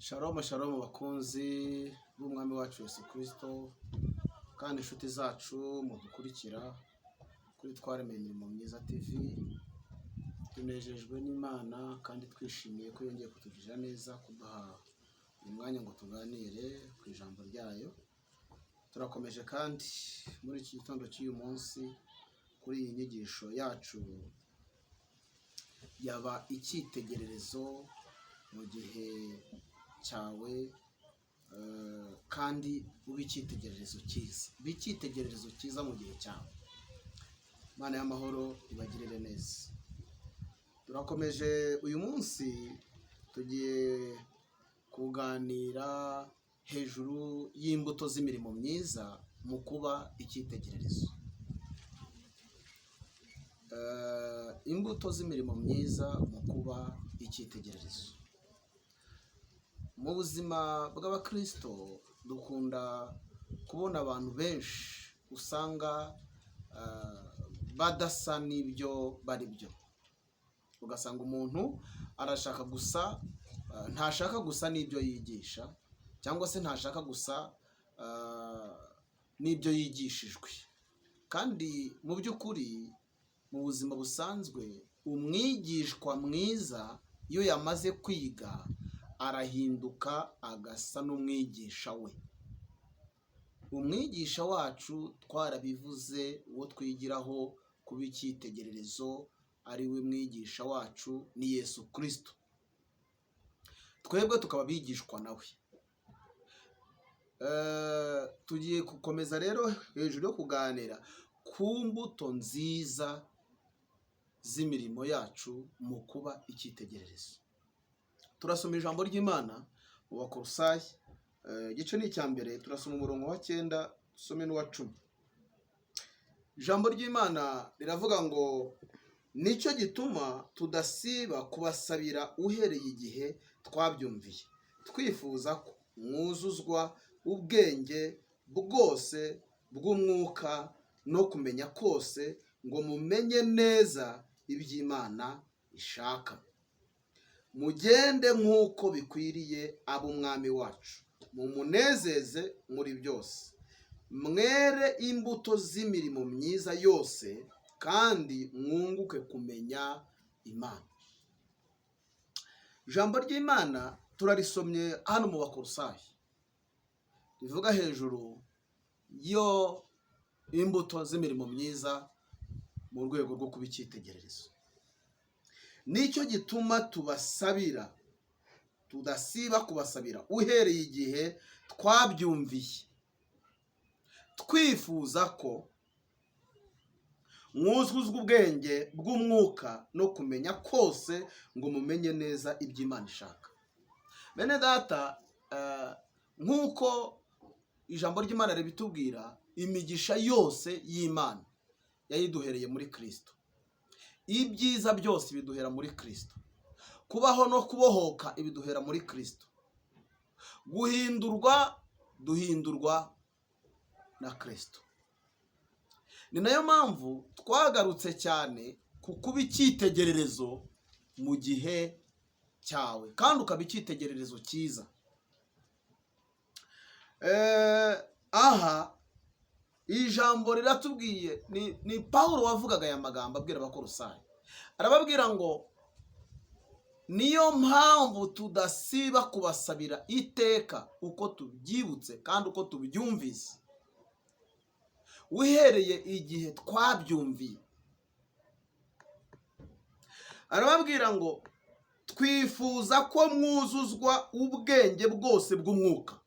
Shalom shalom bakunzi b'umwami wacu Yesu Kristo kandi inshuti zacu mudukurikira kuri twaremeye imirimo myiza TV. Tunejejwe n'Imana kandi twishimiye ko yongeye kutugirira neza kuduha umwanya ngo tuganire ku ijambo ryayo. Turakomeje kandi muri iki gitondo cy'uyu munsi kuri iyi nyigisho yacu yaba icyitegererezo mu gihe cyawe, kandi ub'icyitegererezo cyiza, b'icyitegererezo cyiza mu gihe cyawe. Imana y'amahoro ibagirire neza. Turakomeje uyu munsi, tugiye kuganira hejuru y'imbuto z'imirimo myiza mu kuba icyitegererezo. Imbuto z'imirimo myiza mu kuba icyitegererezo. Mu buzima bw'abakristo dukunda kubona abantu benshi usanga badasa n'ibyo bari byo. Ugasanga umuntu arashaka gusa, ntashaka gusa n'ibyo yigisha, cyangwa se ntashaka gusa n'ibyo yigishijwe. Kandi mu by'ukuri mu buzima busanzwe umwigishwa mwiza iyo yamaze kwiga arahinduka agasa n'umwigisha we. Umwigisha wacu twarabivuze, uwo twigiraho kuba icyitegererezo ari we mwigisha wacu ni Yesu Kristo. Twebwe tukaba bigishwa nawe. Tugiye gukomeza rero hejuru yo kuganira ku mbuto nziza z'imirimo yacu mu kuba icyitegererezo. Turasoma ijambo ry'Imana mu Bakolosayi, igice ni icya mbere, turasoma umurongo wa 9 dusome n'uwa 10. Ijambo ry'Imana riravuga ngo nicyo gituma tudasiba kubasabira uhereye igihe twabyumviye, twifuza ko mwuzuzwa ubwenge bwose bw'umwuka no kumenya kose, ngo mumenye neza iby'Imana ishaka, mugende nk'uko bikwiriye ab'umwami wacu, mumunezeze muri byose, mwere imbuto z'imirimo myiza yose, kandi mwunguke kumenya Imana. Ijambo ry'Imana turarisomye hano mu Bakolosayi, rivuga hejuru yo imbuto z'imirimo myiza mu rwego rwo kuba icyitegererezo. Nicyo gituma tubasabira, tudasiba kubasabira uhereye igihe twabyumviye, twifuza ko mwuzuzwa ubwenge bw'umwuka no kumenya kose, ngo mumenye neza iby'Imana ishaka. Bene data, nk'uko ijambo ry'Imana ribitubwira, imigisha yose y'Imana yayiduhereye muri Kristo. Ibyiza byose biduhera muri Kristo. Kubaho no kubohoka ibiduhera muri Kristo. Guhindurwa duhindurwa na Kristo. Ni nayo mpamvu twagarutse cyane ku kuba icyitegererezo mu gihe cyawe, kandi ukaba icyitegererezo cyiza. Aha ijambo riratubwiye, ni Pawulo wavugaga aya magambo abwira Abakolosayi. Arababwira ngo niyo mpamvu tudasiba kubasabira iteka uko tubyibutse kandi uko tubyumvise, uhereye igihe twabyumviye. Arababwira ngo twifuza ko mwuzuzwa ubwenge bwose bw'umwuka.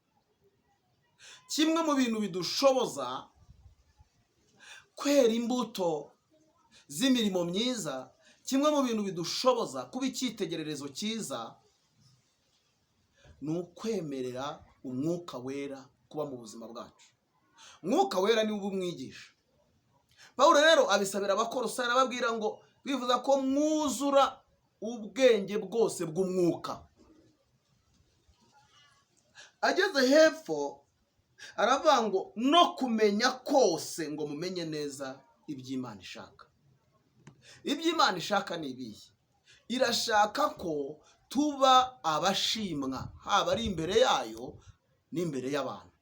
Kimwe mu bintu bidushoboza kwera imbuto z'imirimo myiza, kimwe mu bintu bidushoboza kuba icyitegererezo cyiza, ni ukwemerera umwuka wera kuba mu buzima bwacu. Umwuka wera ni ubumwigisha. Pawulo rero abisabira Abakolosayi, arababwira ngo bifuza ko mwuzura ubwenge bwose bw'umwuka. Ageze hepfo aravuga ngo no kumenya kose, ngo mumenye neza iby'Imana ishaka. Iby'Imana ishaka ni ibihe? irashaka ko tuba abashimwa, haba ari imbere yayo n'imbere y'abantu,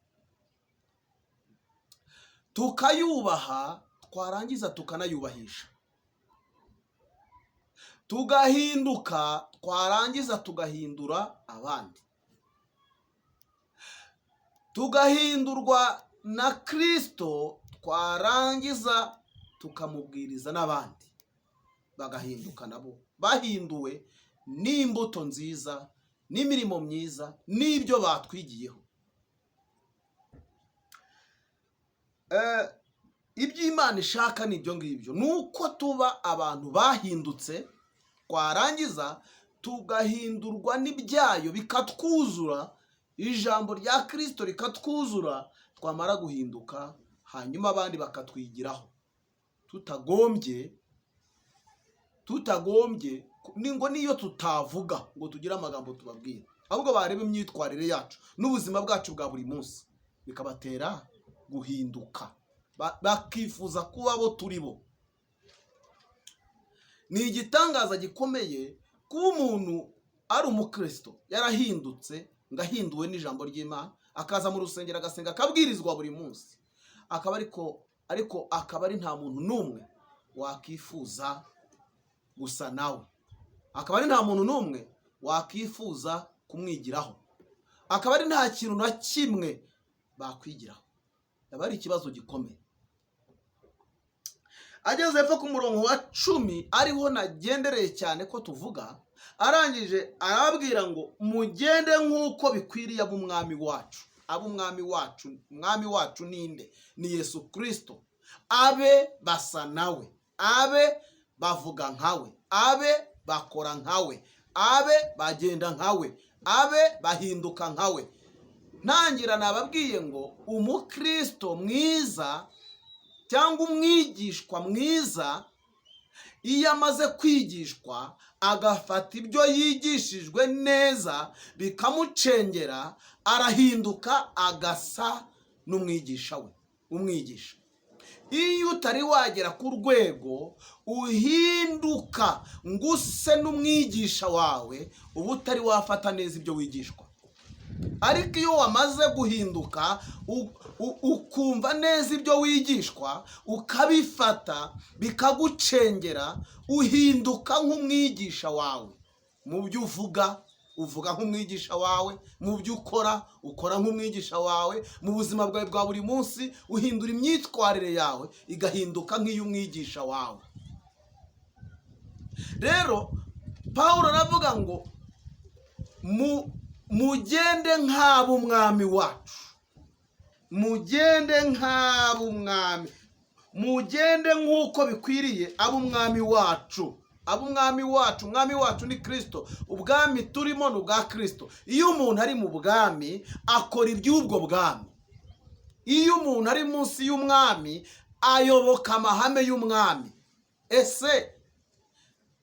tukayubaha, twarangiza tukanayubahisha, tugahinduka, twarangiza tugahindura abandi, tugahindurwa na Kristo, twarangiza tukamubwiriza n'abandi bagahinduka nabo, bahinduwe n'imbuto nziza n'imirimo myiza n'ibyo batwigiyeho. Iby'Imana ishaka n'ibyo ngibyo, nuko tuba abantu bahindutse, twarangiza tugahindurwa n'ibyayo bikatwuzura, ijambo rya Kristo rikatwuzura, twamara guhinduka hanyuma abandi bakatwigiraho, tutagombye ngo niyo tutavuga ngo tugire amagambo tubabwira, ahubwo bareba imyitwarire yacu n'ubuzima bwacu bwa buri munsi, bikabatera guhinduka, bakifuza kuba abo turi bo. Ni igitangaza gikomeye kuba umuntu ari umukristo yarahindutse, ngahinduwe n'ijambo ry'Imana, akaza mu rusengero agasenga, akabwirizwa buri munsi, ariko akaba ari nta muntu n'umwe wakifuza gusa nawe, akaba ari nta muntu n'umwe wakifuza kumwigiraho, akaba ari nta kintu na kimwe bakwigiraho, yaba ari ikibazo gikomeye. Ageze hepfo ku murongo wa 10 ariho nagendereye cyane ko tuvuga, arangije arababwira ngo mugende nk'uko bikwiriye ab'umwami wacu. Ab'umwami wacu, umwami wacu ninde? Ni Yesu Kristo. Abe basa nawe, abe bavuga nkawe, abe bakora nkawe, abe bagenda nkawe, abe bahinduka nkawe. Ntangira nababwiye ngo umukristo mwiza cyangwa umwigishwa mwiza, iyo amaze kwigishwa agafata ibyo yigishijwe neza bikamucengera, arahinduka agasa n'umwigisha we, umwigisha. Iyo utari wagera ku rwego uhinduka ngo use n'umwigisha wawe, uba utari wafata neza ibyo wigishwa. Ariko iyo wamaze guhinduka ukumva neza ibyo wigishwa, ukabifata bikagucengera, uhinduka nk'umwigisha wawe. Mu byo uvuga nk'umwigisha wawe, mu byo ukora nk'umwigisha wawe, mu buzima bwawe bwa buri munsi uhindura imyitwarire yawe igahinduka nk'iy'umwigisha wawe. Rero Pawulo aravuga ngo mugende nk'ab'umwami wacu, mugende nk'ab'umwami, mugende nk'uko bikwiriye ab'umwami wacu. Ab'umwami wacu, umwami wacu ni Kristo, ubwami turimo ni ubwa Kristo. Iyo umuntu ari mu bwami akora iby'ubwo bwami, iyo umuntu ari munsi y'umwami ayoboka amahame y'umwami. Ese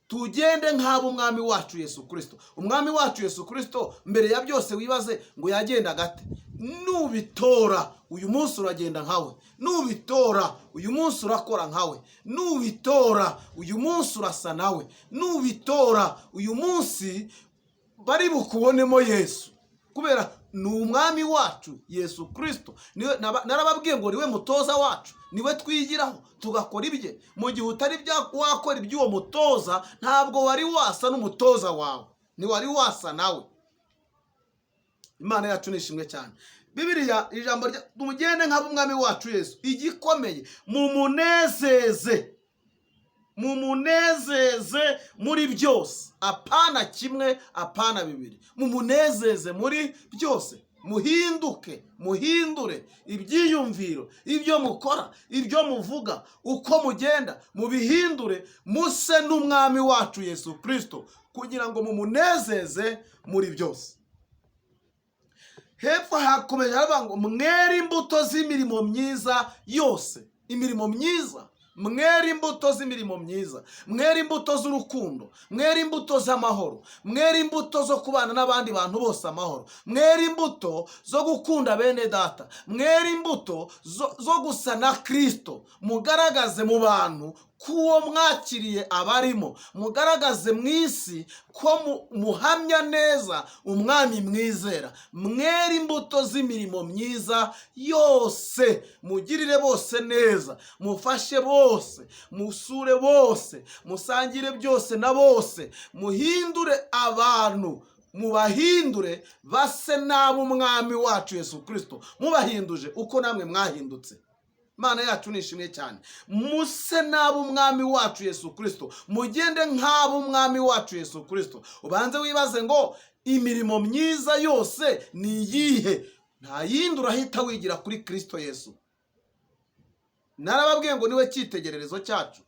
tugende nk'ab'umwami wacu Yesu Kristo. Umwami wacu Yesu Kristo, mbere ya byose wibaze ngo yagenda gate? Nubitora uyu munsi uragenda nkawe, nubitora uyu munsi urakora nkawe, nubitora uyu munsi urasa nawe, nubitora uyu munsi bari bukubonemo Yesu, kubera ni umwami wacu Yesu Kristo. Narababwiye ngo niwe mutoza wacu, niwe twigiraho tugakora ibye. Mu gihe utari wakora iby'uwo mutoza, ntabwo wari wasa n'umutoza wawe, ntiwari wasa nawe. Imana yacu nishimwe cyane. Bibiliya ijambo rya mugende nk'ab'umwami wacu Yesu, igikomeye mumunezeze muri byose, apana kimwe apana bibiri, mumunezeze muri byose. Muhindure ibyiyumviro, ibyo mukora, ibyo muvuga, uko mugenda, mubihindure muse n'umwami wacu Yesu Kristo, kugira ngo mumunezeze muri byose. Hepfo hakomeje haravuga ngo mwere imbuto z'imirimo myiza yose. Imirimo myiza, mwere imbuto z'imirimo myiza, mwere imbuto z'urukundo, mwere imbuto z'amahoro, mwere imbuto zo kubana n'abandi bantu bose amahoro, mwere imbuto zo gukunda bene data, mwere imbuto zo gusa na Kristo, mugaragaze mu bantu k'uwo mwakiriye abarimo, mugaragaze mu isi ko muhamya neza umwami mwizera, mwere imbuto z'imirimo myiza yose, mugirire bose neza, mufashe bose, musure bose, musangire byose na bose, muhindure abantu, mubahindure base n'ab'umwami wacu Yesu Kristo, mubahinduje uko namwe mwahindutse. Imana yacu nishimye cyane. Muse n'ab'umwami wacu Yesu Kristo, mugende nk'ab'umwami wacu Yesu Kristo. Ubanze wibaze ngo imirimo myiza yose ni iyihe? Nta yindi urahita wigira kuri Kristo Yesu. Narababwiye ngo niwe cyitegererezo cyacu.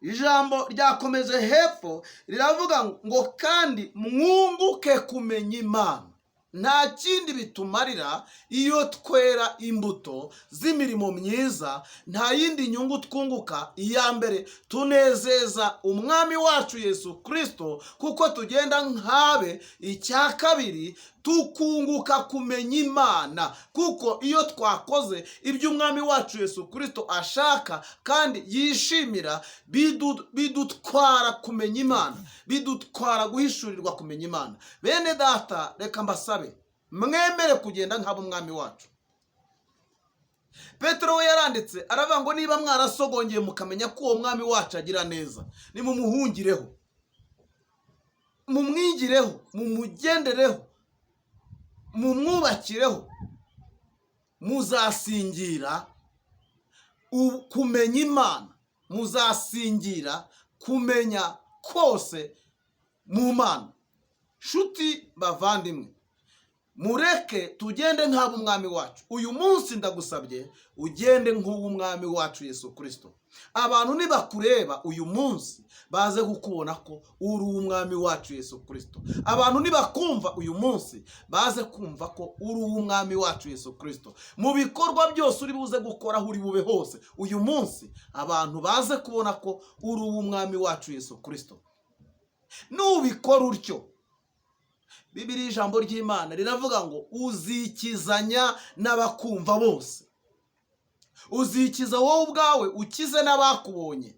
Ijambo ryakomeje hepfo riravuga ngo kandi mwunguke kumenya Imana. Nta kindi bitumarira iyo twera imbuto z'imirimo myiza, nta yindi nyungu twunguka. Iya mbere, tunezeza umwami wacu Yesu Kristo kuko tugenda nkabe. Icya kabiri, tukunguka kumenya Imana kuko iyo twakoze ibyo umwami wacu Yesu Kristo ashaka kandi yishimira, bidutwara kumenya Imana, bidutwara guhishurirwa kumenya Imana. Bene data, reka mbasabe mwemere kugenda nk'ab'umwami wacu. Petero we yaranditse aravuga ngo niba mwarasogongeye mukamenya ko uwo mwami wacu agira neza, nimumuhungireho, mumwigireho, mumugendereho, mumwubakireho, muzasingira kumenya Imana, muzasingira kumenya kose mu Mana. Shuti bavandimwe, mureke tugende nk'ab'umwami wacu. Uyu munsi ndagusabye ugende nk'uw'umwami wacu Yesu Kristo. Abantu nibakureba uyu munsi baze kukubona ko uri uw'umwami wacu Yesu Kristo. Abantu nibakumva uyu munsi baze kumva ko uri uw'umwami wacu Yesu Kristo. Mu bikorwa byose uri buze gukora aho uri bube hose uyu munsi, abantu baze kubona ko uri uw'umwami wacu Yesu Kristo. Nubikora utyo, Bibiliya ijambo ry'Imana riravuga ngo uzikizanya n'abakumva bose. Uzikiza wowe ubwawe, ukize n'abakubonye,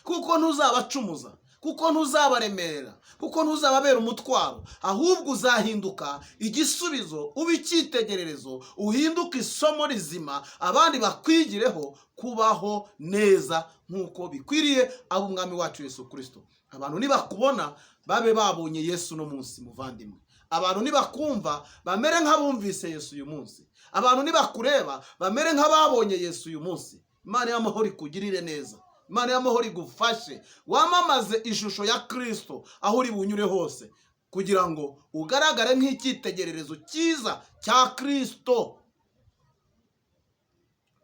kuko ntuzabacumuza, kuko ntuzabaremerera, kuko ntuzababera umutwaro, ahubwo uzahinduka igisubizo, ube icyitegererezo, uhinduke isomo rizima, abandi bakwigireho kubaho neza nk'uko bikwiriye ab'umwami wacu Yesu Kristo. Abantu nibakubona babe babonye Yesu no munsi muvandimwe. Abantu nibakumva bamere nk'abumvise Yesu uyu munsi. Abantu nibakureba bamere nk'ababonye Yesu uyu munsi. Imana y'amahoro ikugirire neza, Imana y'amahoro igufashe, wamamaze ishusho ya Kristo aho uri bunyure hose, kugira ngo ugaragare nk'icyitegererezo cyiza cya Kristo.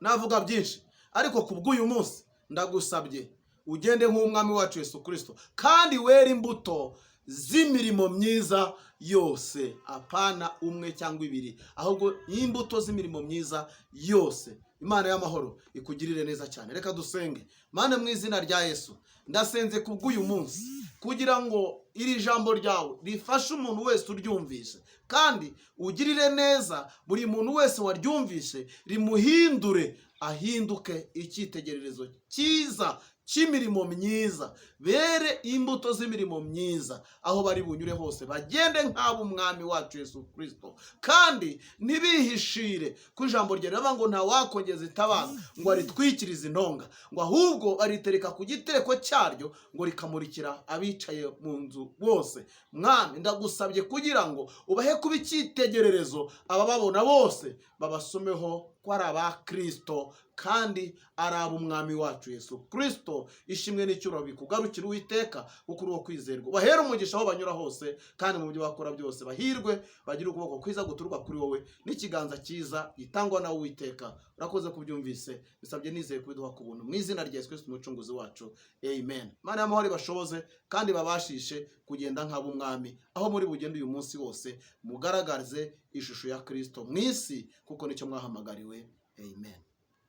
Navuga byinshi, ariko kubw'uyu munsi ndagusabye ugende nk'umwami wacu Yesu Kristo, kandi wera imbuto z'imirimo myiza yose, apana umwe cyangwa ibiri, ahubwo imbuto z'imirimo myiza yose. Imana y'amahoro ikugirire neza cyane. Reka dusenge. Mana, mu izina rya Yesu ndasenze kubw'uyu munsi, kugira ngo iri jambo ryawe rifashe umuntu wese uryumvise, kandi ugirire neza buri muntu wese waryumvise, rimuhindure ahinduke icyitegererezo cyiza cy'imirimo myiza, bere imbuto z'imirimo myiza aho bari bunyure hose, bagende nk'ab'umwami wacu Yesu Kristo, kandi ntibihishire ku ijambo rye riravuga ngo nta wakongeza itabaza ngo aritwikirize intonga, ngo ahubwo aritereka ku gitereko cyaryo ngo rikamurikira abicaye mu nzu bose. Mwami, ndagusabye kugira ngo ubahe kuba icyitegererezo, abababona bose babasomeho ko ari aba Kristo kandi ari ab'umwami wacu Yesu Kristo. Ishimwe n'icyubahiro bikugarukira Uwiteka, kuko uri uwo kwizerwa. Bahere umugisha aho banyura hose, kandi mu byo bakora byose bahirwe, bagire ukuboko kwiza guturuka kuri wowe n'ikiganza cyiza gitangwa na Uwiteka. Urakoze kubyumvise, bisabye nizeye kubiduha ku buntu, mu izina rya Yesu Kristo umucunguzi wacu, amen. Imana y'amahoro ibashoboze kandi babashishe kugenda nk'ab'umwami, aho muri bugende uyu munsi wose mugaragaze ishusho ya Kristo mu isi, kuko nicyo mwahamagariwe. Amen.